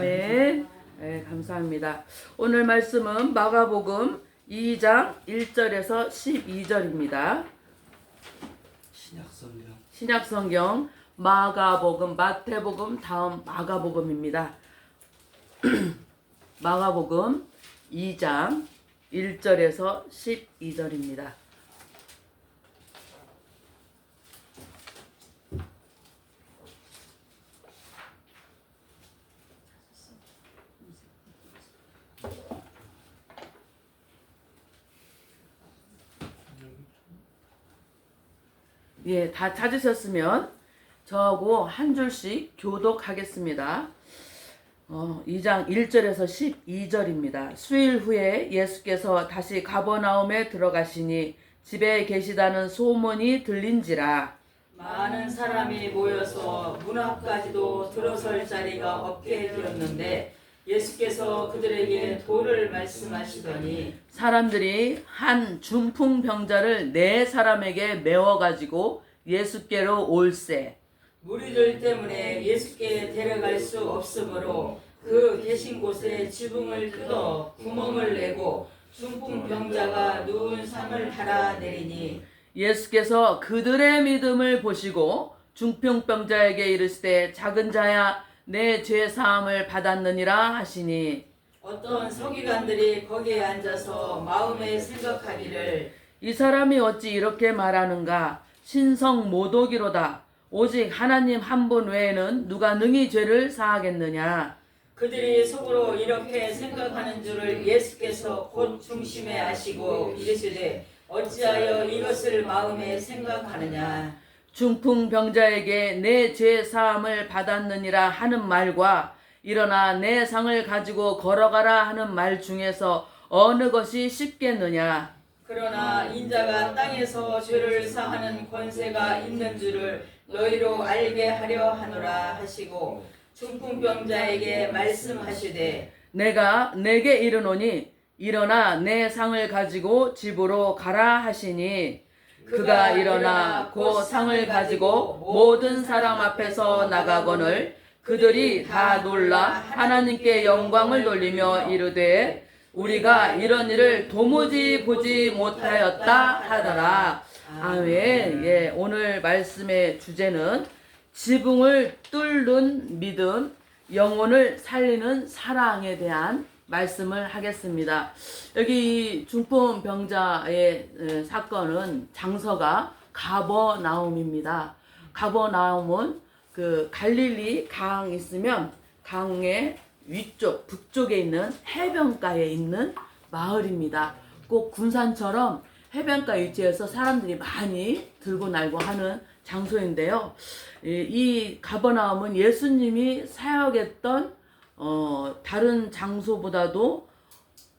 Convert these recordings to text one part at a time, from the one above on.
아멘. 네, 감사합니다. 오늘 말씀은 마가복음 2장 1절에서 12절입니다. 신약성경 마가복음, 마태복음 다음 마가복음입니다. 마가복음 2장 1절에서 12절입니다. 예, 다 찾으셨으면 저하고 한 줄씩 교독하겠습니다. 2장 1절에서 12절입니다. 수일 후에 예수께서 다시 가버나움에 들어가시니 집에 계시다는 소문이 들린지라 많은 사람이 모여서 문 앞까지도 들어설 자리가 없게 되었는데 예수께서 그들에게 도를 말씀하시더니 사람들이 한 중풍병자를 네 사람에게 메워가지고 예수께로 올세 무리들 때문에 예수께 데려갈 수 없으므로 그 계신 곳에 지붕을 뜯어 구멍을 내고 중풍병자가 누운 상을 달아내리니 예수께서 그들의 믿음을 보시고 중풍병자에게 이르시되 작은 자야 내 죄 사함을 받았느니라 하시니 어떤 서기관들이 거기에 앉아서 마음에 생각하기를 이 사람이 어찌 이렇게 말하는가 신성 모독이로다 오직 하나님 한 분 외에는 누가 능히 죄를 사하겠느냐 그들이 속으로 이렇게 생각하는 줄을 예수께서 곧 중심에 아시고 이르시되 어찌하여 이것을 마음에 생각하느냐 중풍병자에게 내 죄 사함을 받았느니라 하는 말과 일어나 내 상을 가지고 걸어가라 하는 말 중에서 어느 것이 쉽겠느냐 그러나 인자가 땅에서 죄를 사하는 권세가 있는 줄을 너희로 알게 하려 하노라 하시고 중풍병자에게 말씀하시되 내가 내게 이르노니 일어나 내 상을 가지고 집으로 가라 하시니 그가 일어나 그 상을 가지고 모든 사람 앞에서 나가거늘 그들이 다 놀라 하나님께 영광을 돌리며 이르되 우리가 이런 일을 도무지 보지 못하였다 하더라. 아멘. 예, 오늘 말씀의 주제는 지붕을 뚫는 믿음, 영혼을 살리는 사랑에 대한 말씀을 하겠습니다. 여기 중풍병자의 사건은 장소가 가버나움입니다. 가버나움은 그 갈릴리 강 있으면 강의 위쪽 북쪽에 있는 해변가에 있는 마을입니다. 꼭 군산처럼 해변가 위치에서 사람들이 많이 들고 날고 하는 장소인데요. 이 가버나움은 예수님이 사역했던 다른 장소보다도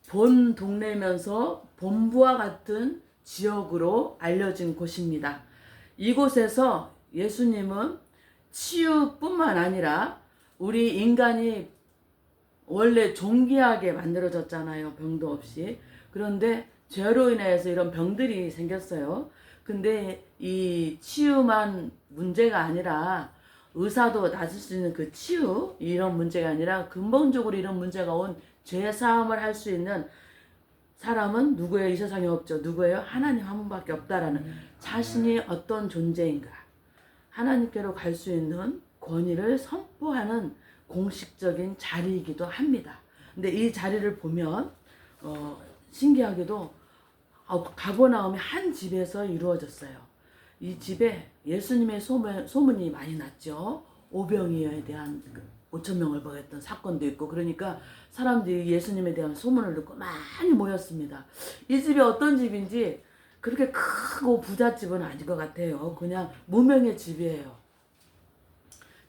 본 동네면서 본부와 같은 지역으로 알려진 곳입니다. 이곳에서 예수님은 치유뿐만 아니라 우리 인간이 원래 존귀하게 만들어졌잖아요. 병도 없이. 그런데 죄로 인해서 이런 병들이 생겼어요. 근데 이 치유만 문제가 아니라 의사도 낮을 수 있는 그 치유 이런 문제가 아니라 근본적으로 이런 문제가 온 죄 사함을 할 수 있는 사람은 누구예요? 이 세상에 없죠. 누구예요? 하나님 한 분밖에 없다라는 자신이 어떤 존재인가 하나님께로 갈 수 있는 권위를 선포하는 공식적인 자리이기도 합니다. 근데 이 자리를 보면 신기하게도 가버나움이 한 집에서 이루어졌어요. 이 집에 예수님의 소문이 많이 났죠. 오병이어에 대한 5,000명을 먹였던 사건도 있고 그러니까 사람들이 예수님에 대한 소문을 듣고 많이 모였습니다. 이 집이 어떤 집인지 그렇게 크고 부잣집은 아닌 것 같아요. 그냥 무명의 집이에요.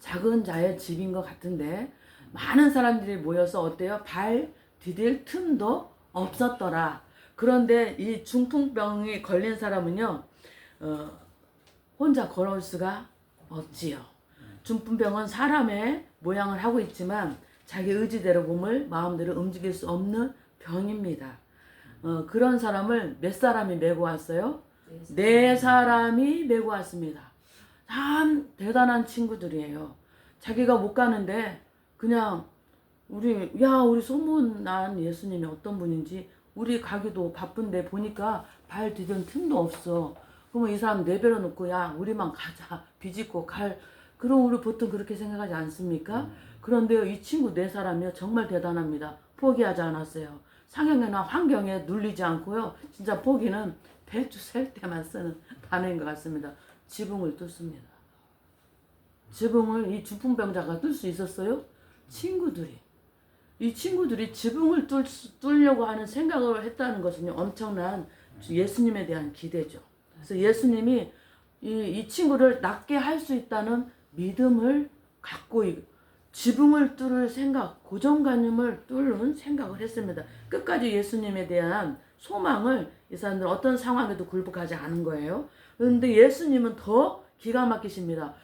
작은 자의 집인 것 같은데 많은 사람들이 모여서 어때요? 발 디딜 틈도 없었더라. 그런데 이 중풍병이 걸린 사람은요. 혼자 걸어올 수가 없지요. 중풍병은 사람의 모양을 하고 있지만 자기 의지대로 몸을 마음대로 움직일 수 없는 병입니다. 그런 사람을 몇 사람이 메고 왔어요? 네 사람이 메고 왔습니다. 참 대단한 친구들이에요. 자기가 못 가는데 그냥 우리 소문난 예수님이 어떤 분인지 우리 가기도 바쁜데 보니까 발 디딜 틈도 없어. 그러면 이 사람 내버려 놓고 야 우리만 가자 비집고 그럼 우리 보통 그렇게 생각하지 않습니까? 그런데요 이 친구 네 사람이요 정말 대단합니다. 포기하지 않았어요. 상황이나 환경에 눌리지 않고요. 진짜 포기는 배추 셀 때만 쓰는 단어인 것 같습니다. 지붕을 뚫습니다. 지붕을 이 중풍병자가 뚫을 수 있었어요? 이 친구들이 지붕을 뚫려고 하는 생각을 했다는 것은 엄청난 예수님에 대한 기대죠. 그래서 예수님이 이 친구를 낫게 할 수 있다는 믿음을 갖고 지붕을 뚫을 생각, 고정관념을 뚫는 생각을 했습니다. 끝까지 예수님에 대한 소망을 이 사람들은 어떤 상황에도 굴복하지 않은 거예요. 그런데 예수님은 더 기가 막히십니다.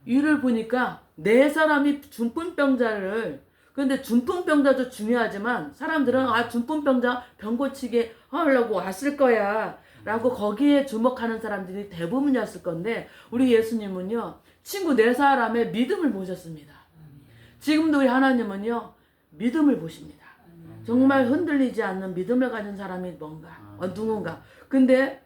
이를 보니까 네 사람이 중풍병자를 그런데 중풍병자도 중요하지만 사람들은 중풍병자 병 고치게 하려고 왔을 거야 라고 거기에 주목하는 사람들이 대부분이었을 건데 우리 예수님은요 친구 네 사람의 믿음을 보셨습니다. 지금도 우리 하나님은요 믿음을 보십니다. 정말 흔들리지 않는 믿음을 가진 사람이 누군가. 근데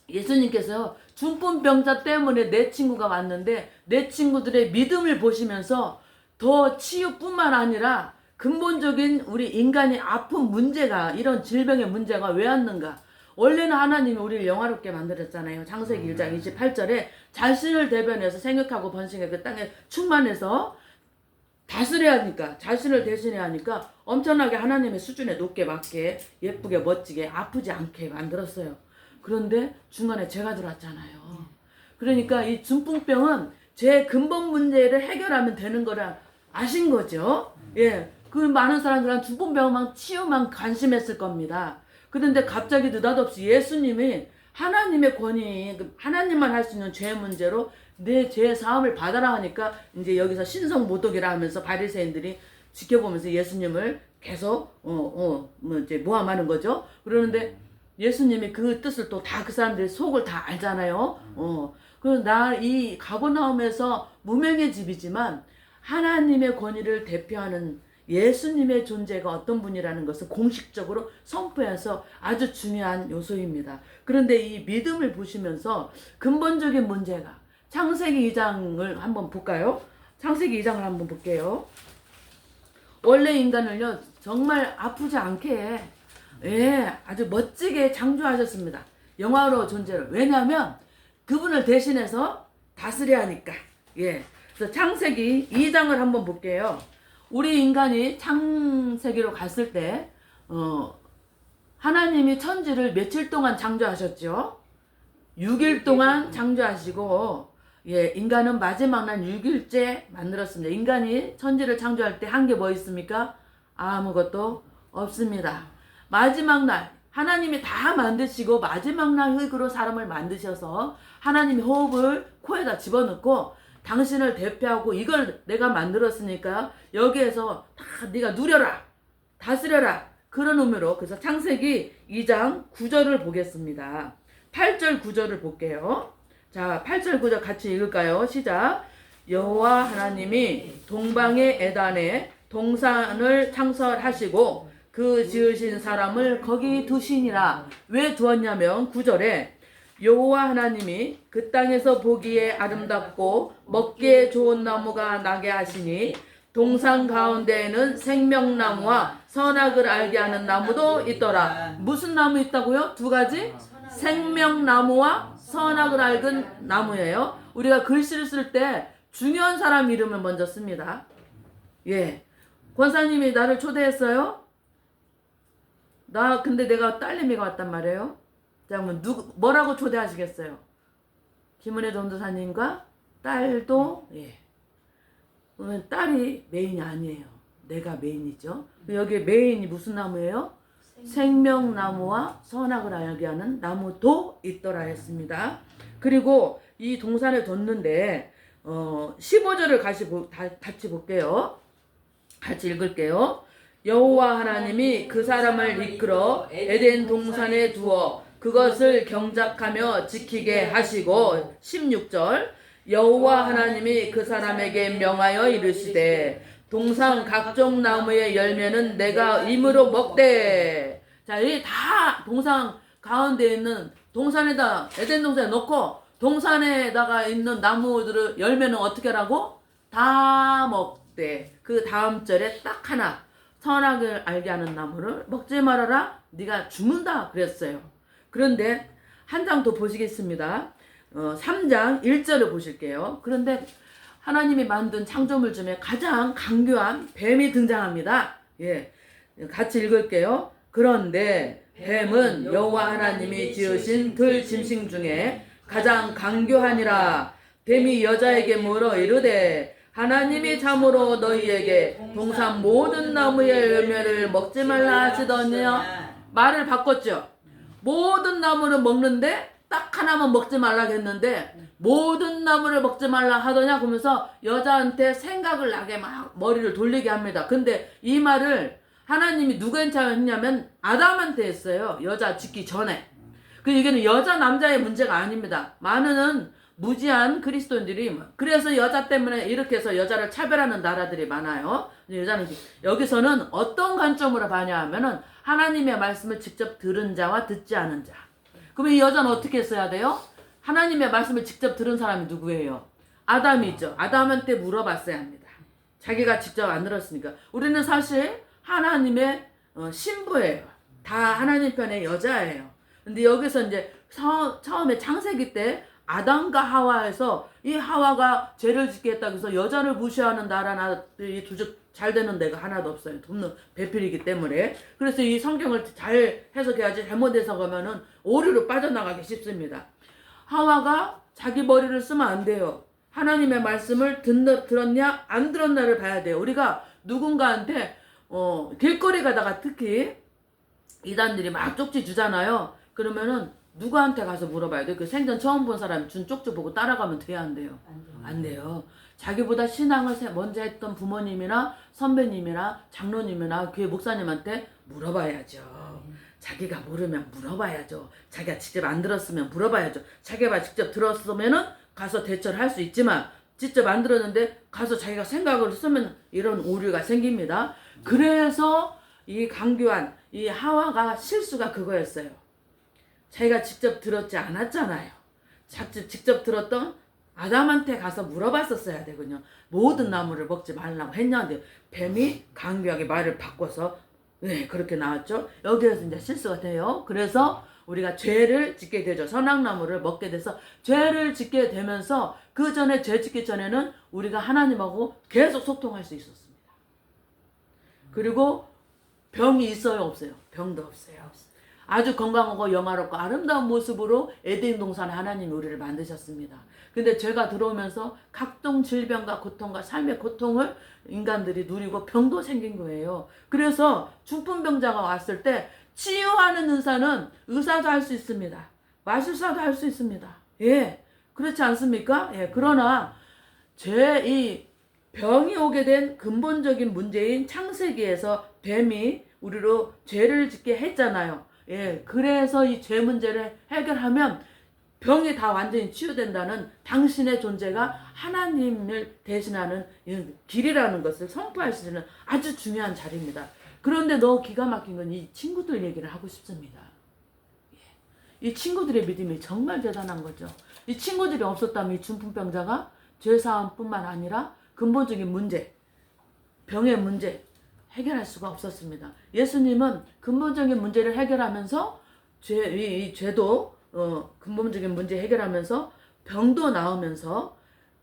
예수님께서 중풍병자 때문에 내 친구가 왔는데 내 친구들의 믿음을 보시면서 더 치유뿐만 아니라 근본적인 우리 인간이 아픈 문제가 이런 질병의 문제가 왜 왔는가. 원래는 하나님이 우리를 영화롭게 만들었잖아요. 창세기 1장 28절에 자신을 대변해서 생육하고 번식해 그 땅에 충만해서 다스려야 하니까 자신을 대신해야 하니까 엄청나게 하나님의 수준에 높게 맞게 예쁘게 멋지게 아프지 않게 만들었어요. 그런데 중간에 죄가 들어왔잖아요. 그러니까 이 중풍병은 제 근본 문제를 해결하면 되는 거라 아신 거죠. 예, 그 많은 사람들은 중풍병만 치유만 관심했을 겁니다. 그런데 갑자기 느닷없이 예수님이 하나님의 권위, 하나님만 할 수 있는 죄 문제로 내 죄 사함을 받아라 하니까 이제 여기서 신성모독이라 하면서 바리새인들이 지켜보면서 예수님을 계속 이제 모함하는 거죠. 그러는데 예수님이 그 뜻을 또 다 그 사람들의 속을 다 알잖아요. 이 가버나움에서 무명의 집이지만 하나님의 권위를 대표하는 예수님의 존재가 어떤 분이라는 것을 공식적으로 선포해서 아주 중요한 요소입니다. 그런데 이 믿음을 보시면서 근본적인 문제가 창세기 2장을 한번 볼까요? 창세기 2장을 한번 볼게요. 원래 인간을요 정말 아프지 않게 아주 멋지게 창조하셨습니다. 영화로 존재를. 왜냐하면 그분을 대신해서 다스려야 하니까. 그래서 창세기 2장을 한번 볼게요. 우리 인간이 창세기로 갔을 때 하나님이 천지를 며칠 동안 창조하셨죠? 6일 동안 창조하시고 인간은 마지막 날 6일째 만들었습니다. 인간이 천지를 창조할 때 한 게 뭐 있습니까? 아무것도 없습니다. 마지막 날 하나님이 다 만드시고 마지막 날 흙으로 사람을 만드셔서 하나님이 호흡을 코에다 집어넣고 당신을 대표하고 이걸 내가 만들었으니까 여기에서 다 네가 누려라 다스려라 그런 의미로. 그래서 창세기 2장 9절을 보겠습니다. 8절 9절을 볼게요. 자 8절 9절 같이 읽을까요? 시작. 여호와 하나님이 동방의 에단에 동산을 창설하시고 그 지으신 사람을 거기 두시니라. 왜 두었냐면 9절에 여호와 하나님이 그 땅에서 보기에 아름답고 먹기에 좋은 나무가 나게 하시니 동산 가운데에는 생명나무와 선악을 알게 하는 나무도 있더라. 무슨 나무 있다고요? 두 가지? 생명나무와 선악을 알는 나무예요. 우리가 글씨를 쓸 때 중요한 사람 이름을 먼저 씁니다. 권사님이 나를 초대했어요? 근데 내가 딸내미가 왔단 말이에요. 자, 그러면 뭐라고 초대하시겠어요? 김은혜 전도사님과 딸도, 그러면 딸이 메인이 아니에요. 내가 메인이죠. 여기 메인이 무슨 나무예요? 생명나무와 선악을 알게 하는 나무도 있더라 했습니다. 그리고 이 동산에 뒀는데, 15절을 같이 볼게요. 같이 읽을게요. 여호와 하나님이 그 사람을 이끌어 에덴 동산에 두어 그것을 경작하며 지키게 하시고 16절 여호와 하나님이 그 사람에게 명하여 이르시되 동산 각종 나무의 열매는 내가 임으로 먹되. 자, 이 다 동산 가운데 있는 동산에다 에덴 동산에 넣고 동산에다가 있는 나무들의 열매는 어떻게 하라고? 다 먹되. 그 다음 절에 딱 하나, 선악을 알게 하는 나무를 먹지 말아라, 네가 죽는다 그랬어요. 그런데 한 장 더 보시겠습니다. 3장 1절을 보실게요. 그런데 하나님이 만든 창조물 중에 가장 강교한 뱀이 등장합니다. 예, 같이 읽을게요. 그런데 뱀은 여호와 하나님이 지으신 들 짐승 중에 가장 강교하니라. 뱀이 여자에게 물어 이르되 하나님이 참으로 너희에게 동산 모든 나무의 열매를 먹지 말라 하시더냐. 말을 바꿨죠. 모든 나무를 먹는데 딱 하나만 먹지 말라 했는데 모든 나무를 먹지 말라 하더냐 그러면서 여자한테 생각을 나게 막 머리를 돌리게 합니다. 근데 이 말을 하나님이 누구한테 했냐면 아담한테 했어요. 여자 짓기 전에. 그 이게는 여자 남자의 문제가 아닙니다. 많은 무지한 그리스도인들이 그래서 여자 때문에 이렇게 해서 여자를 차별하는 나라들이 많아요. 여자는 여기서는 어떤 관점으로 봐냐 하면은 하나님의 말씀을 직접 들은 자와 듣지 않은 자. 그러면 이 여자는 어떻게 했어야 돼요? 하나님의 말씀을 직접 들은 사람이 누구예요? 아담이죠. 아담한테 물어봤어야 합니다. 자기가 직접 안 들었으니까. 우리는 사실 하나님의 신부예요. 다 하나님 편의 여자예요. 근데 여기서 이제 처음에 창세기 때 아담과 하와에서 이 하와가 죄를 짓게 했다고 해서 여자를 무시하는 나라들이 잘 되는 데가 하나도 없어요. 돕는 배필이기 때문에. 그래서 이 성경을 잘 해석해야지 잘못 해석하면은 오류로 빠져나가기 쉽습니다. 하와가 자기 머리를 쓰면 안 돼요. 하나님의 말씀을 들었냐 안 들었냐를 봐야 돼요. 우리가 누군가한테 길거리 가다가 특히 이단들이 막 쪽지 주잖아요. 그러면은 누구한테 가서 물어봐야 돼요? 그 생전 처음 본 사람이 준 쪽지 보고 따라가면 돼요, 안 돼요? 안 돼요. 자기보다 신앙을 먼저 했던 부모님이나 선배님이나 장로님이나 교회 목사님한테 물어봐야죠. 자기가 모르면 물어봐야죠. 자기가 직접 안 들었으면 물어봐야죠. 자기가 직접 들었으면은 가서 대처를 할 수 있지만 직접 안 들었는데 가서 자기가 생각을 쓰면 이런 오류가 생깁니다. 그래서 이 강교한 이 하와가 실수가 그거였어요. 자기가 직접 들었지 않았잖아요. 직접 들었던 아담한테 가서 물어봤었어야 되거든요. 모든 나무를 먹지 말라고 했냐는데 뱀이 강교하게 말을 바꿔서 네, 그렇게 나왔죠. 여기에서 이제 실수가 돼요. 그래서 우리가 죄를 짓게 되죠. 선악나무를 먹게 돼서 죄를 짓게 되면서 그 전에 죄 짓기 전에는 우리가 하나님하고 계속 소통할 수 있었습니다. 그리고 병이 있어요, 없어요? 병도 없어요. 아주 건강하고 영화롭고 아름다운 모습으로 에덴 동산에 하나님이 우리를 만드셨습니다. 근데 죄가 들어오면서 각종 질병과 고통과 삶의 고통을 인간들이 누리고 병도 생긴 거예요. 그래서 중풍병자가 왔을 때 치유하는 은사는 의사도 할 수 있습니다. 마술사도 할 수 있습니다. 예, 그렇지 않습니까? 예, 그러나 이 병이 오게 된 근본적인 문제인 창세기에서 뱀이 우리로 죄를 짓게 했잖아요. 예, 그래서 이 죄 문제를 해결하면 병이 다 완전히 치유된다는 당신의 존재가 하나님을 대신하는 길이라는 것을 선포할 수 있는 아주 중요한 자리입니다. 그런데 너무 기가 막힌 건 이 친구들 얘기를 하고 싶습니다. 이 친구들의 믿음이 정말 대단한 거죠. 이 친구들이 없었다면 이 중풍병자가 죄사함뿐만 아니라 근본적인 문제, 병의 문제 해결할 수가 없었습니다. 예수님은 근본적인 문제를 해결하면서 이 죄도 근본적인 문제 해결하면서 병도 나으면서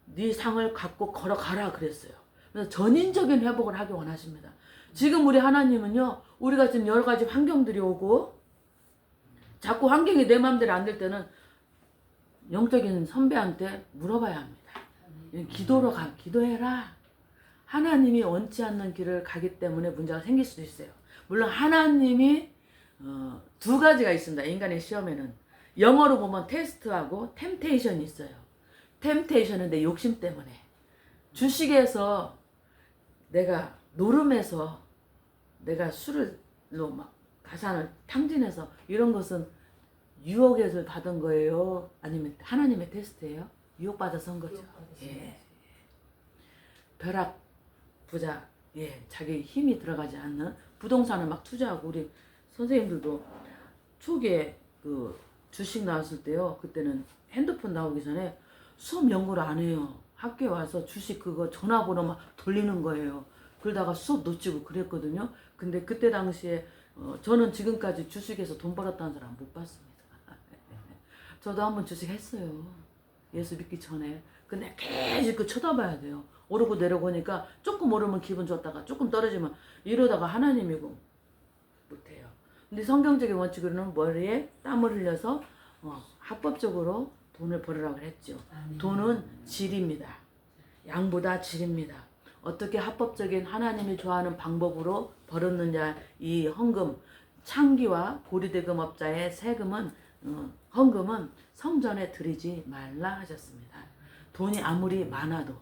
네 상을 갖고 걸어가라 그랬어요. 그래서 전인적인 회복을 하기 원하십니다. 지금 우리 하나님은요, 우리가 지금 여러 가지 환경들이 오고 자꾸 환경이 내 마음대로 안 될 때는 영적인 선배한테 물어봐야 합니다. 기도로 기도해라. 하나님이 원치 않는 길을 가기 때문에 문제가 생길 수도 있어요. 물론 하나님이 두 가지가 있습니다. 인간의 시험에는 영어로 보면 테스트하고 템테이션이 있어요. 템테이션은 내 욕심 때문에 주식에서 내가 노름해서 내가 술로 막 가산을 탕진해서 이런 것은 유혹에서 받은 거예요? 아니면 하나님의 테스트예요? 유혹받아서 한 거죠. 예. 벼락 부자 예, 자기 힘이 들어가지 않는 부동산을 막 투자하고 우리 선생님들도 초기에 그 주식 나왔을 때요. 그때는 핸드폰 나오기 전에 수업 연구를 안 해요. 학교에 와서 주식 그거 전화번호 막 돌리는 거예요. 그러다가 수업 놓치고 그랬거든요. 근데 그때 당시에 저는 지금까지 주식에서 돈 벌었다는 사람 못 봤습니다. 저도 한번 주식 했어요. 예수 믿기 전에. 근데 계속 그 쳐다봐야 돼요. 오르고 내려오니까 조금 오르면 기분 좋다가 조금 떨어지면 이러다가 하나님이고 못해요. 근데 성경적인 원칙으로는 머리에 땀을 흘려서 합법적으로 돈을 벌으라고 했죠. 돈은 질입니다. 양보다 질입니다. 어떻게 합법적인 하나님이 좋아하는 방법으로 벌었느냐. 이 헌금, 창기와 보리대금업자의 세금은 헌금은 성전에 드리지 말라 하셨습니다. 돈이 아무리 많아도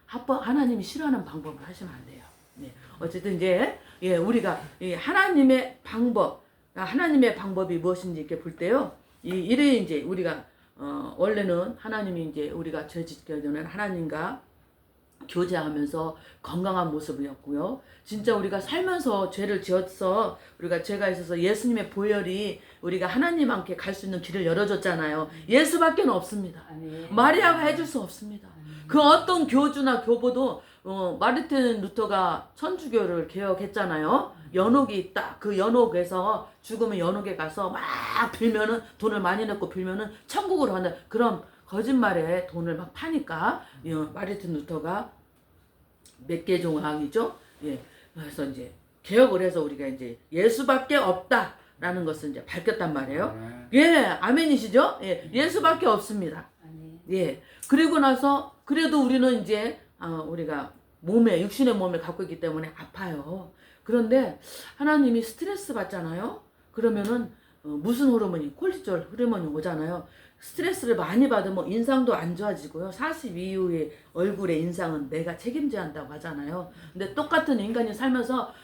하나님이 싫어하는 방법을 하시면 안 돼요. 네. 어쨌든 이제 우리가 이 하나님의 방법이 무엇인지 이렇게 볼 때요. 이래 이제 우리가 원래는 하나님이 이제 우리가 죄 짓게 되는 하나님과 교제하면서 건강한 모습이었고요. 진짜 우리가 살면서 죄를 지어서 우리가 죄가 있어서 예수님의 보혈이 우리가 하나님 함께 갈 수 있는 길을 열어줬잖아요. 예수밖에 없습니다. 마리아가 해줄 수 없습니다. 그 어떤 교주나 교보도 마르틴 루터가 천주교를 개혁했잖아요. 연옥이 있다. 그 연옥에서 죽으면 연옥에 가서 막 빌면은 돈을 많이 냈고 빌면은 천국으로 간다. 그럼 거짓말에 돈을 막 파니까 마르틴 루터가 몇 개 종항이죠. 예, 그래서 이제 개혁을 해서 우리가 이제 예수밖에 없다라는 것을 이제 밝혔단 말이에요. 예, 아멘이시죠? 예, 예수밖에 없습니다. 예, 그리고 나서 그래도 우리는 이제 우리가 육신의 몸을 갖고 있기 때문에 아파요. 그런데 하나님이 스트레스 받잖아요. 그러면은 무슨 호르몬이 콜티졸 호르몬이 오잖아요. 스트레스를 많이 받으면 인상도 안 좋아지고요. 40 이후의 얼굴의 인상은 내가 책임져야 한다고 하잖아요. 근데 똑같은 인간이 살면서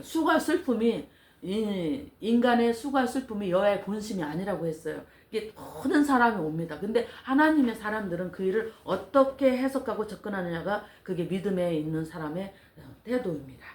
수고와 슬픔이 인간의 수고와 슬픔이 여호와의 본심이 아니라고 했어요. 이게 모든 사람이 옵니다. 근데 하나님의 사람들은 그 일을 어떻게 해석하고 접근하느냐가 그게 믿음에 있는 사람의 태도입니다.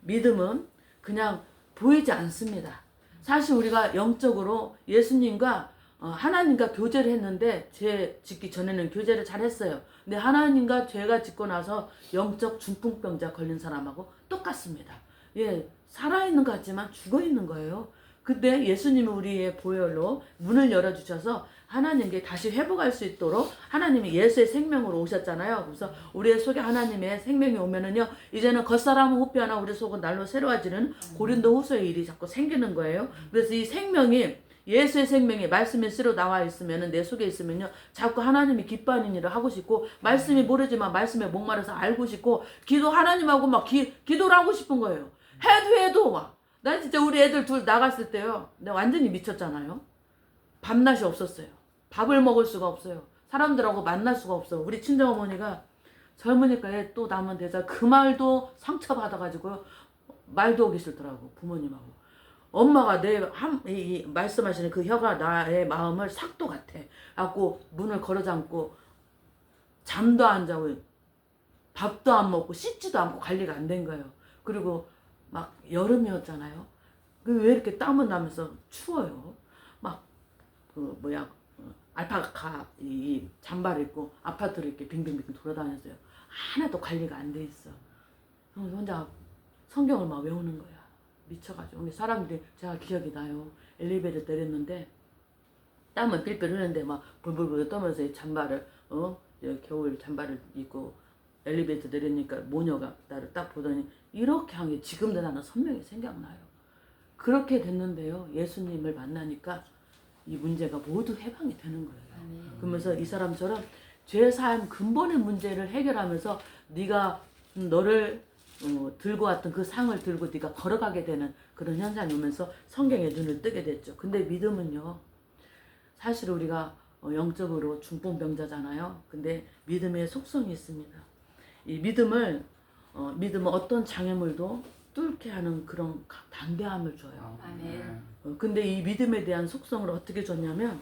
믿음은 그냥 보이지 않습니다. 사실 우리가 영적으로 예수님과 하나님과 교제를 했는데 죄 짓기 전에는 교제를 잘 했어요. 근데 하나님과 죄가 짓고 나서 영적 중풍병자 걸린 사람하고 똑같습니다. 예, 살아있는 것 같지만 죽어있는 거예요. 근데 예수님이 우리의 보혈로 문을 열어주셔서 하나님께 다시 회복할 수 있도록 하나님이 예수의 생명으로 오셨잖아요. 그래서 우리의 속에 하나님의 생명이 오면은요, 이제는 겉사람은 후피하나 우리 속은 날로 새로워지는 고린도 후서의 일이 자꾸 생기는 거예요. 그래서 이 생명이 예수의 생명이 말씀의 씨로 나와 있으면은 내 속에 있으면요 자꾸 하나님이 기뻐하는 일을 하고 싶고 말씀이 모르지만 말씀에 목말라서 알고 싶고 기도 하나님하고 막 기도를 하고 싶은 거예요. 해도 막 난 진짜 우리 애들 둘 나갔을 때요 내가 완전히 미쳤잖아요. 밤낮이 없었어요. 밥을 먹을 수가 없어요. 사람들하고 만날 수가 없어요. 우리 친정어머니가 젊으니까 애 또 낳으면 되자 그 말도 상처받아가지고요 말도 오기 싫더라고 부모님하고. 엄마가 말씀하시는 그 혀가 나의 마음을 삭도 같아. 갖고 문을 걸어 잠고 잠도 안 자고 밥도 안 먹고 씻지도 않고 관리가 안 된 거예요. 그리고 막 여름이었잖아요. 왜 이렇게 땀은 나면서 추워요. 막 알파카 이 잠바를 입고 아파트를 이렇게 빙빙빙 돌아다녔어요. 하나도 관리가 안 돼 있어. 혼자 성경을 막 외우는 거야. 미쳐가지고. 근데 사람들이 제가 기억이 나요. 엘리베이터 내렸는데 땀은 삘삘 흐르는데 막 불불불 떠면서 이 잠바를 겨울 잠바를 입고 엘리베이터 내리니까 모녀가 나를 딱 보더니 이렇게 한 게 지금도 나는 선명히 생각나요. 그렇게 됐는데요. 예수님을 만나니까 이 문제가 모두 해방이 되는 거예요. 그러면서 이 사람처럼 죄사함 근본의 문제를 해결하면서 네가 너를 들고 왔던 그 상을 들고 네가 걸어가게 되는 그런 현상이 오면서 성경에 눈을 뜨게 됐죠. 근데 믿음은요. 사실 우리가 영적으로 중풍병자잖아요. 근데 믿음의 속성이 있습니다. 이 믿음은 어떤 장애물도 뚫게 하는 그런 담대함을 줘요. 아멘. 근데 이 믿음에 대한 속성을 어떻게 줬냐면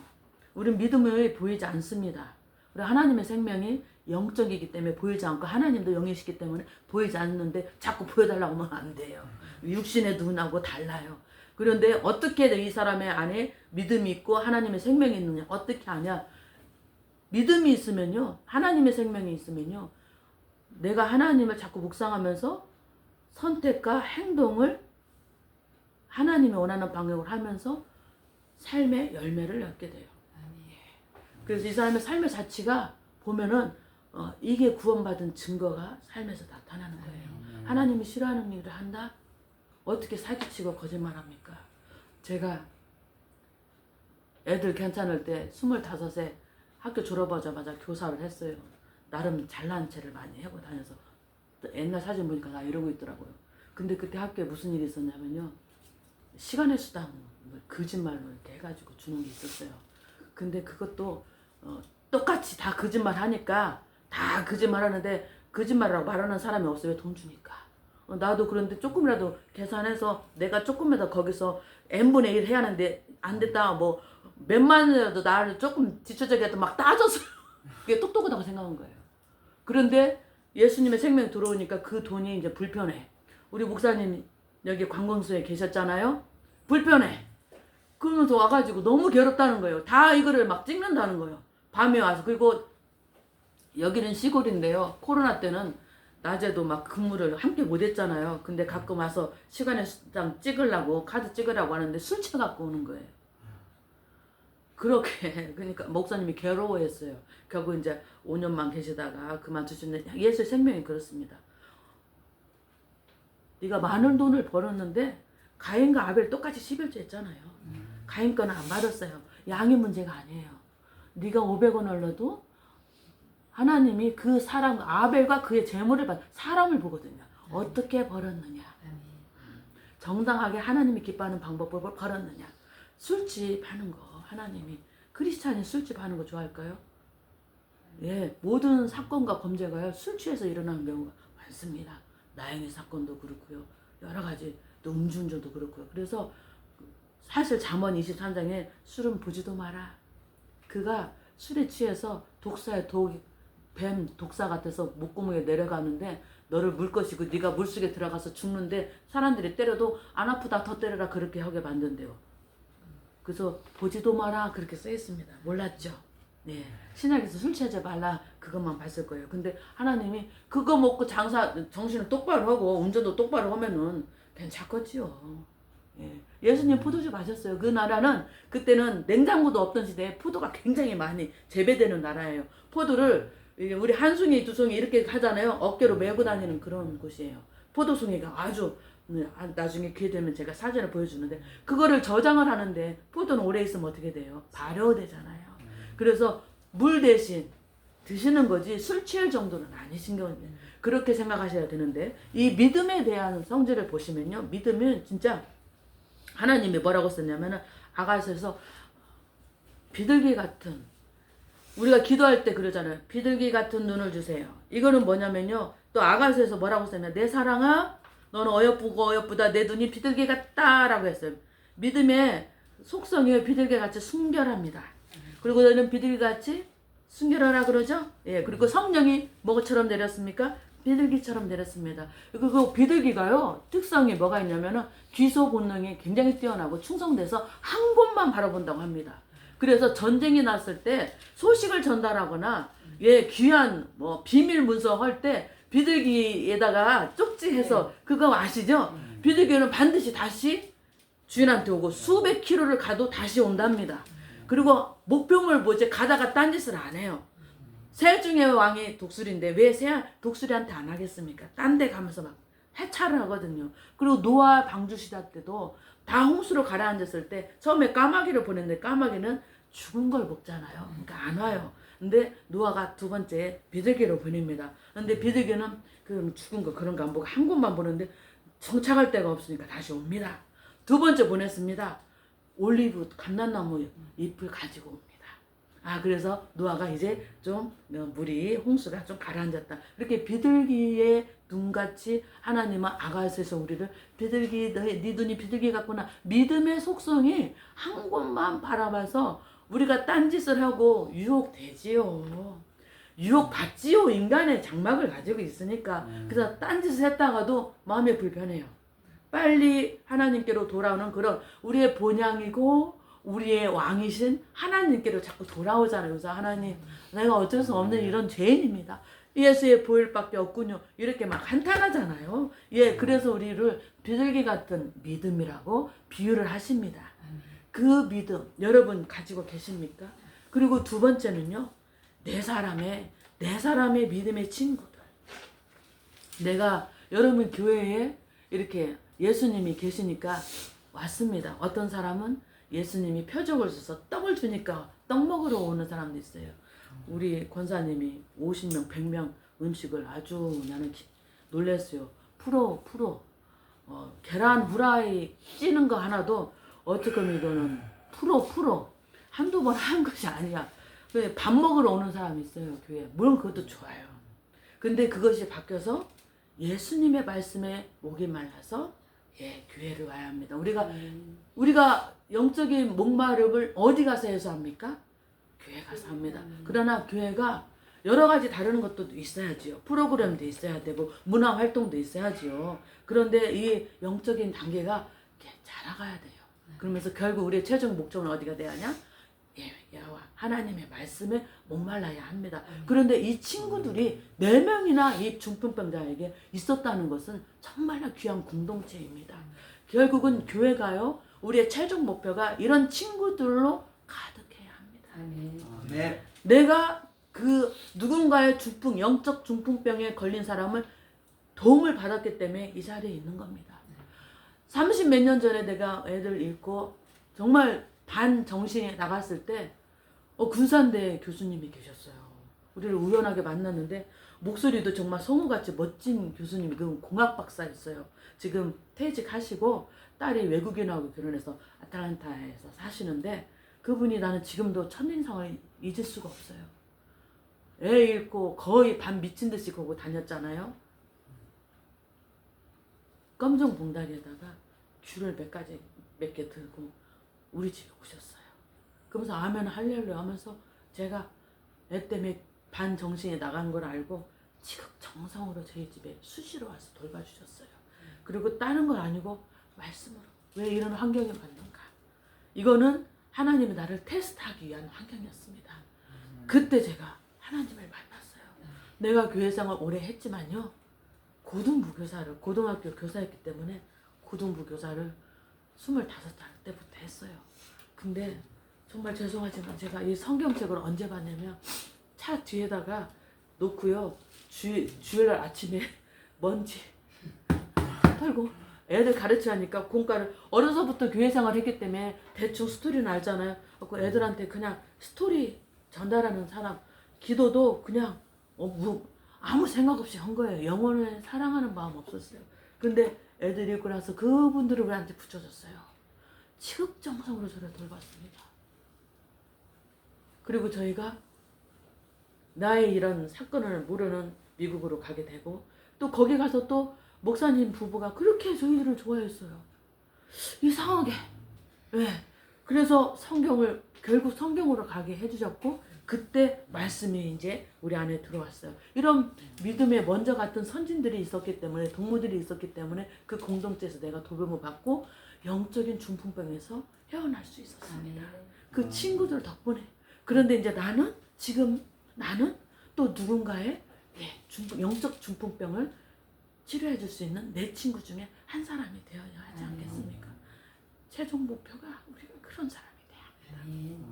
우리는 믿음이 보이지 않습니다. 우리 하나님의 생명이 영적이기 때문에 보이지 않고 하나님도 영이시기 때문에 보이지 않는데 자꾸 보여달라고 하면 안 돼요. 육신의 눈하고 달라요. 그런데 어떻게 이 사람의 안에 믿음이 있고 하나님의 생명이 있느냐? 어떻게 하냐? 믿음이 있으면요. 하나님의 생명이 있으면요. 내가 하나님을 자꾸 묵상하면서 선택과 행동을 하나님이 원하는 방향으로 하면서 삶의 열매를 얻게 돼요. 그래서 이 사람의 삶의 자체가 보면은 이게 구원받은 증거가 삶에서 나타나는 거예요. 하나님이 싫어하는 일을 한다? 어떻게 사기치고 거짓말합니까? 제가 애들 괜찮을 때 25에 학교 졸업하자마자 교사를 했어요. 나름 잘난 체를 많이 하고 다녀서 옛날 사진 보니까 나 이러고 있더라고요. 근데 그때 학교에 무슨 일이 있었냐면요. 시간의 수당을 거짓말로 이렇게 해가지고 주는 게 있었어요. 근데 그것도 똑같이 다 거짓말 하니까 다 거짓말 하는데 거짓말이라고 말하는 사람이 없어요. 왜 돈 주니까. 나도 그런데 조금이라도 계산해서 내가 조금이라도 거기서 n분의 1 해야 하는데 안 됐다 뭐 몇만 원이라도 나를 조금 뒤처지게 해도 막 따져서 그게 똑똑하다고 생각한 거예요. 그런데 예수님의 생명이 들어오니까 그 돈이 이제 불편해. 우리 목사님 여기 관공서에 계셨잖아요. 불편해. 그러면서 와가지고 너무 괴롭다는 거예요. 다 이거를 막 찍는다는 거예요. 밤에 와서. 그리고 여기는 시골인데요. 코로나 때는 낮에도 막 근무를 함께 못 했잖아요. 근데 가끔 와서 시간의 수당 찍으려고 카드 찍으라고 하는데 술 취해갖고 오는 거예요. 그렇게 그러니까 목사님이 괴로워했어요. 결국 이제 5년만 계시다가 그만두셨는데 예수의 생명이 그렇습니다. 네가 많은 돈을 벌었는데 가인과 아벨 똑같이 11조 했잖아요. 가인 거는 안 받았어요. 양의 문제가 아니에요. 네가 500원을 넣어도 하나님이 그 사람 아벨과 그의 재물을 사람을 보거든요. 어떻게 벌었느냐. 정당하게 하나님이 기뻐하는 방법을 벌었느냐. 술집 하는 거 하나님이 크리스찬이 술집 하는 거 좋아할까요? 예, 모든 사건과 범죄가요 술 취해서 일어나는 경우가 많습니다. 나영의 사건도 그렇고요. 여러 가지 또 음주운전도 그렇고요. 그래서 사실 잠언 23장에 술은 보지도 마라. 그가 술에 취해서 독사의 뱀 독사 같아서 목구멍에 내려가는데 너를 물 것이고 네가 물속에 들어가서 죽는데 사람들이 때려도 안 아프다 더 때려라 그렇게 하게 만든대요. 그래서 보지도 마라 그렇게 써 있습니다. 몰랐죠? 네. 신약에서 술 취하지 말라 그것만 봤을 거예요. 근데 하나님이 그거 먹고 정신을 똑바로 하고 운전도 똑바로 하면은 괜찮겠지요. 예. 예수님 포도주 마셨어요. 그 나라는 그때는 냉장고도 없던 시대에 포도가 굉장히 많이 재배되는 나라예요. 포도를 우리 한 송이 두 송이 이렇게 하잖아요. 어깨로 메고 다니는 그런 곳이에요. 포도송이가 아주 나중에 기회 되면 제가 사진을 보여주는데 그거를 저장을 하는데 포도는 오래 있으면 어떻게 돼요? 발효되잖아요. 그래서 물 대신 드시는 거지 술 취할 정도는 아니신 건데 그렇게 생각하셔야 되는데 이 믿음에 대한 성질을 보시면요. 믿음은 진짜 하나님이 뭐라고 썼냐면은 아가서에서 비둘기 같은 우리가 기도할 때 그러잖아요. 비둘기 같은 눈을 주세요. 이거는 뭐냐면요. 또 아가서에서 뭐라고 썼냐면 내 사랑아 너는 어여쁘고 어여쁘다 내 눈이 비둘기 같다라고 했어요. 믿음의 속성이 비둘기 같이 순결합니다. 그리고 너는 비둘기 같이 순결하라 그러죠? 예. 그리고 성령이 뭐처럼 내렸습니까? 비둘기처럼 내렸습니다. 그리고 비둘기가요 특성이 뭐가 있냐면은 귀소 본능이 굉장히 뛰어나고 충성돼서 한 곳만 바라본다고 합니다. 그래서 전쟁이 났을 때 소식을 전달하거나 예 귀한 뭐 비밀 문서 할 때 비둘기에다가 쪽지해서 그거 아시죠? 비둘기는 반드시 다시 주인한테 오고 수백 킬로를 가도 다시 온답니다. 그리고 목표물 뭐지 가다가 딴짓을 안 해요. 새 중에 왕이 독수리인데 왜 독수리한테 안 하겠습니까? 딴 데 가면서 막 해찰을 하거든요. 그리고 노아 방주 시대 때도 다 홍수로 가라앉았을 때 처음에 까마귀를 보냈는데 까마귀는 죽은 걸 먹잖아요. 그러니까 안 와요. 근데 노아가 두 번째 비둘기를 보냅니다. 근데 비둘기는 그 죽은 거 그런 거 안 보고 한 곳만 보는데 정착할 데가 없으니까 다시 옵니다. 두 번째 보냈습니다. 올리브 감람나무 잎을 가지고 옵니다. 그래서 노아가 이제 좀 물이 홍수가 좀 가라앉았다. 이렇게 비둘기의 눈같이 하나님은 아가서에서 우리를 비둘기 네 눈이 비둘기 같구나. 믿음의 속성이 한 곳만 바라봐서 우리가 딴짓을 하고 유혹되지요. 유혹 받지요. 인간의 장막을 가지고 있으니까. 그래서 딴짓을 했다가도 마음이 불편해요. 빨리 하나님께로 돌아오는 그런 우리의 본향이고 우리의 왕이신 하나님께로 자꾸 돌아오잖아요. 그래서 하나님, 내가 어쩔 수 없는 이런 죄인입니다. 예수의 보혈밖에 없군요. 이렇게 막 한탄하잖아요. 예, 그래서 우리를 비둘기 같은 믿음이라고 비유를 하십니다. 그 믿음 여러분 가지고 계십니까? 그리고 두 번째는요, 내 사람의 믿음의 친구들. 내가 여러분 교회에 이렇게 예수님이 계시니까 왔습니다. 어떤 사람은 예수님이 표적을 줘서 떡을 주니까 떡 먹으러 오는 사람도 있어요. 우리 권사님이 50명, 100명 음식을 아주 나는 놀랐어요. 프로 계란 후라이 찌는 거 하나도 어떻게 보면 이거는 프로 한두 번 한 것이 아니야. 밥 먹으러 오는 사람이 있어요, 교회에. 물론 그것도 좋아요. 근데 그것이 바뀌어서 예수님의 말씀에 목이 말라서 교회를 와야 합니다. 우리가 영적인 목마름을 어디 가서 해소합니까? 교회 가서 합니다. 그러나 교회가 여러 가지 다른 것도 있어야지요. 프로그램도 있어야 되고 문화 활동도 있어야지요. 그런데 이 영적인 단계가 자라가야 돼요. 그러면서 결국 우리의 최종 목적은 어디가 돼야 하냐? 여호와 하나님의 말씀에 목말라야 합니다. 그런데 이 친구들이 4명이나 이 중풍병자에게 있었다는 것은 정말로 귀한 공동체입니다. 결국은 교회가요, 우리의 최종 목표가 이런 친구들로 가득해야 합니다. 네. 내가 그 누군가의 영적 중풍병에 걸린 사람을 도움을 받았기 때문에 이 자리에 있는 겁니다. 30 몇 년 전에 내가 애들 잃고 정말 반 정신이 나갔을 때 군산대 교수님이 계셨어요. 우리를 우연하게 만났는데 목소리도 정말 성우같이 멋진 교수님이, 그 공학 박사였어요. 지금 퇴직하시고 딸이 외국인하고 결혼해서 아틀란타에서 사시는데 그분이 나는 지금도 첫인상을 잊을 수가 없어요. 애 잃고 거의 반 미친 듯이 거고 다녔잖아요. 검정 봉다리에다가 귤을 몇 개 들고 우리 집에 오셨어요. 그러면서 아멘 할렐루야 하면서 제가 애 때문에 반 정신이 나간 걸 알고 지극정성으로 저희 집에 수시로 와서 돌봐주셨어요. 그리고 다른 건 아니고 말씀으로 왜 이런 환경에 왔는가. 이거는 하나님이 나를 테스트하기 위한 환경이었습니다. 그때 제가 하나님을 만났어요. 내가 교회생활 오래 했지만요, 고등학교 교사였기 때문에 고등부 교사를 25살 때부터 했어요. 근데 정말 죄송하지만 제가 이 성경책을 언제 봤냐면 차 뒤에다가 놓고요, 주일날 아침에 먼지 털고 애들 가르치니까 공과를 어려서부터 교회생활을 했기 때문에 대충 스토리는 알잖아요. 그 애들한테 그냥 스토리 전달하는 사람, 기도도 그냥 아무 생각 없이 한 거예요. 영혼을 사랑하는 마음 없었어요. 근데 애들 읽고 나서 그분들을 우리한테 붙여줬어요. 지극정성으로 저를 돌봤습니다. 그리고 저희가 나의 이런 사건을 모르는 미국으로 가게 되고 또 거기 가서 또 목사님 부부가 그렇게 저희들을 좋아했어요. 이상하게. 네. 그래서 결국 성경으로 가게 해주셨고 그때 말씀이 이제 우리 안에 들어왔어요. 이런 믿음에 먼저 갔던 선진들이 있었기 때문에, 동무들이 있었기 때문에 그 공동체에서 내가 돌봄을 받고 영적인 중풍병에서 헤어날 수 있었습니다. 그 친구들 덕분에. 그런데 이제 나는 또 누군가의 영적 중풍병을 치료해 줄 수 있는 내 친구 중에 한 사람이 되어야 하지 않겠습니까? 최종 목표가 우리가 그런 사람이 돼야 합니다.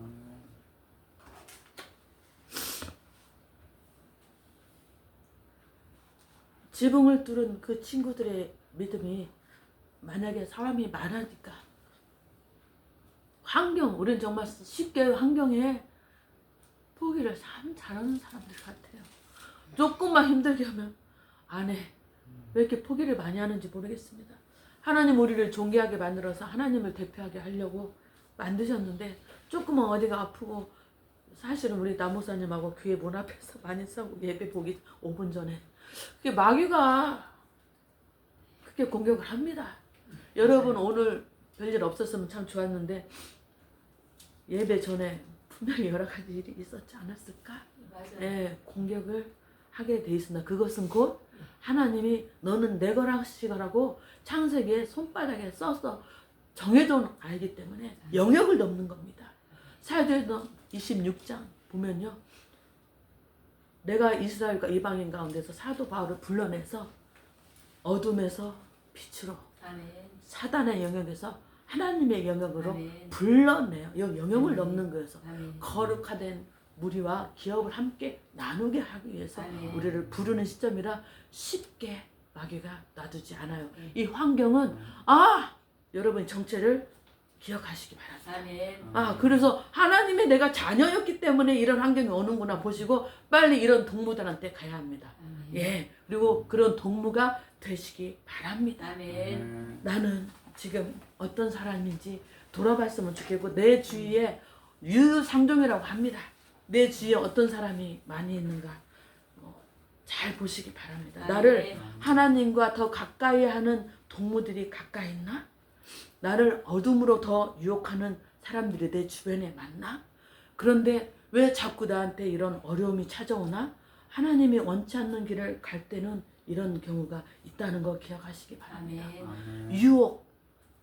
지붕을 뚫은 그 친구들의 믿음이 만약에 사람이 많으니까 우리는 정말 쉽게 환경에 포기를 참 잘하는 사람들 같아요. 조금만 힘들게 하면 안 해. 왜 이렇게 포기를 많이 하는지 모르겠습니다. 하나님 우리를 존귀하게 만들어서 하나님을 대표하게 하려고 만드셨는데 조금만 어디가 아프고, 사실은 우리 남목사님하고 교회 문 앞에서 많이 싸우고 예배 보기 5분 전에 그게 마귀가 그렇게 공격을 합니다. 여러분 오늘 별일 없었으면 참 좋았는데 예배 전에 분명히 여러 가지 일이 있었지 않았을까? 맞아요. 예, 공격을 하게 돼 있습니다. 그것은 곧 하나님이 너는 내 거라고 창세기에 손바닥에 써서 정해져 알기 때문에 영역을 넘는 겁니다. 사도행전 26장 보면요. 내가 이스라엘과 이방인 가운데서 사도 바울을 불러내서 어둠에서 빛으로 아멘. 사단의 영역에서 하나님의 영역으로 아멘. 불러내요. 영역을 넘는 거여서 아멘. 거룩화된 무리와 기업을 함께 나누게 하기 위해서 아멘. 우리를 부르는 시점이라 쉽게 마귀가 놔두지 않아요. 이 환경은 여러분의 정체를 기억하시기 바랍니다. 아멘. 그래서 하나님의 내가 자녀였기 때문에 이런 환경이 오는구나 보시고 빨리 이런 동무들한테 가야 합니다. 아멘. 예, 그리고 그런 동무가 되시기 바랍니다. 아멘. 나는 지금 어떤 사람인지 돌아봤으면 좋겠고 내 주위에 유상종이라고 합니다. 내 주위에 어떤 사람이 많이 있는가 잘 보시기 바랍니다. 아멘. 나를 하나님과 더 가까이 하는 동무들이 가까이 있나? 나를 어둠으로 더 유혹하는 사람들이 내 주변에 많나? 그런데 왜 자꾸 나한테 이런 어려움이 찾아오나? 하나님이 원치 않는 길을 갈 때는 이런 경우가 있다는 거 기억하시기 바랍니다. 아멘. 유혹,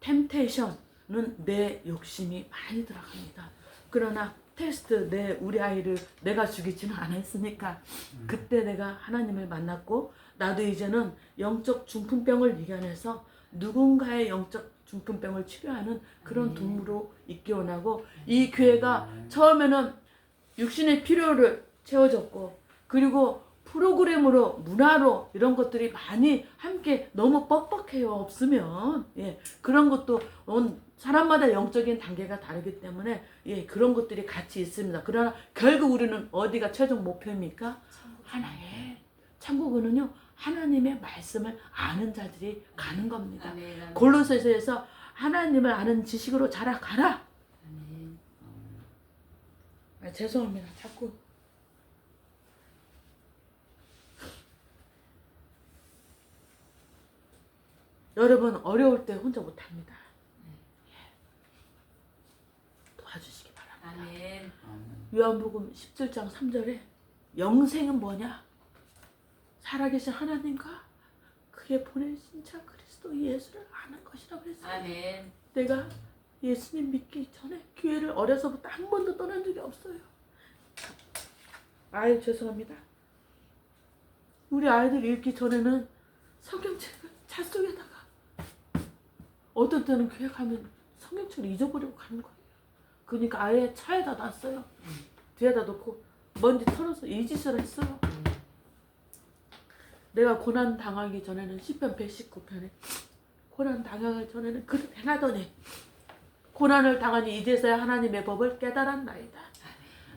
템테이션은 내 욕심이 많이 들어갑니다. 그러나 테스트 우리 아이를 내가 죽이지는 않았으니까 그때 내가 하나님을 만났고 나도 이제는 영적 중풍병을 이겨내서 누군가의 영적 중풍병을 치료하는 그런 동무로 있기 원하고 이 교회가 처음에는 육신의 필요를 채워줬고 그리고 프로그램으로 문화로 이런 것들이 많이 함께 너무 뻑뻑해요. 없으면 그런 것도 사람마다 영적인 단계가 다르기 때문에 그런 것들이 같이 있습니다. 그러나 결국 우리는 어디가 최종 목표입니까? 하나의 천국은요 하나님의 말씀을 아는 자들이 가는 겁니다. 아멘. 골로새서에서 하나님을 아는 지식으로 자라가라. 아멘. 죄송합니다. 자꾸 여러분 어려울 때 혼자 못합니다. 도와주시기 바랍니다. 아멘. 요한복음 17장 3절에 영생은 뭐냐? 살아계신 하나님과 그의 보내신 자 그리스도 예수를 아는 것이라고 했어요. 아멘. 내가 예수님 믿기 전에 교회를 어려서부터 한 번도 떠난 적이 없어요. 죄송합니다. 우리 아이들 읽기 전에는 성경책을 차 속에다가 어떤 때는 교회 가면 성경책을 잊어버리고 가는 거예요. 그러니까 아예 차에다 놨어요. 뒤에다 놓고 먼지 털어서 이 짓을 했어요. 내가 고난 당하기 전에는 시편 119편에 고난 당하기 전에는 그렇게 해나더니 고난을 당하니 이제서야 하나님의 법을 깨달았나이다.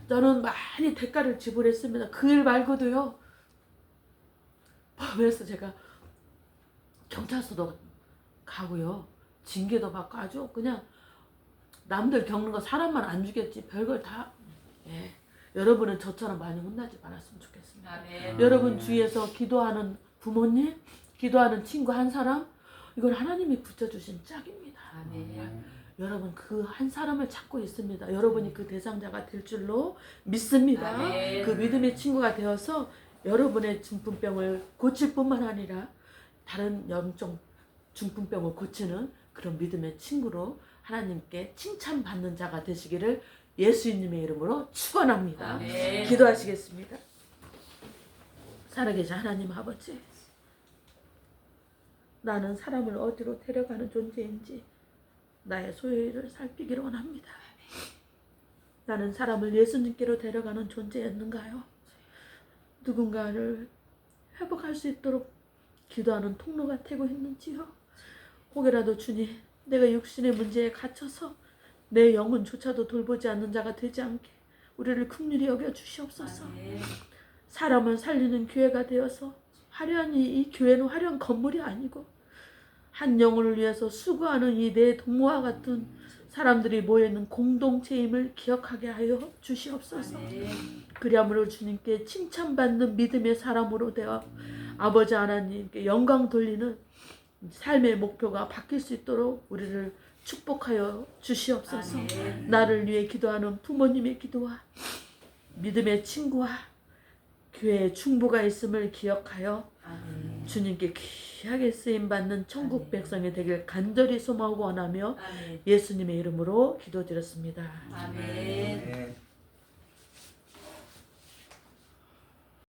저는 많이 대가를 지불했습니다. 그 일 말고도요. 법에서 제가 경찰서도 가고요. 징계도 받고 아주 그냥 남들 겪는 거 사람만 안 죽였지 별걸 다. 여러분은 저처럼 많이 혼나지 말았으면 좋겠습니다. 아멘. 여러분 주위에서 기도하는 부모님, 기도하는 친구 한 사람 이건 하나님이 붙여주신 짝입니다. 아멘. 여러분 그 한 사람을 찾고 있습니다. 여러분이 그 대상자가 될 줄로 믿습니다. 아멘. 그 믿음의 친구가 되어서 여러분의 중풍병을 고칠 뿐만 아니라 다른 영적 중풍병을 고치는 그런 믿음의 친구로 하나님께 칭찬받는 자가 되시기를 예수님의 이름으로 축원합니다. 아멘. 기도하시겠습니다. 살아계신 하나님 아버지, 나는 사람을 어디로 데려가는 존재인지 나의 소유를 살피기를 원합니다. 나는 사람을 예수님께로 데려가는 존재였는가요? 누군가를 회복할 수 있도록 기도하는 통로가 되고 있는지요? 혹여라도 주님, 내가 육신의 문제에 갇혀서 내 영혼조차도 돌보지 않는 자가 되지 않게 우리를 긍휼히 여겨 주시옵소서. 아멘. 사람을 살리는 교회가 되어서 화려한 이 교회는 화려한 건물이 아니고 한 영혼을 위해서 수고하는 이 내 동무와 같은 사람들이 모여있는 공동체임을 기억하게 하여 주시옵소서. 아멘. 그리함으로 주님께 칭찬받는 믿음의 사람으로 되어 아버지 하나님께 영광 돌리는 삶의 목표가 바뀔 수 있도록 우리를 축복하여 주시옵소서. 아멘. 나를 위해 기도하는 부모님의 기도와 믿음의 친구와 교회의 중보가 있음을 기억하여 아멘. 주님께 귀하게 쓰임받는 천국 아멘. 백성이 되길 간절히 소망하고 원하며 아멘. 예수님의 이름으로 기도드렸습니다. 아멘. 네.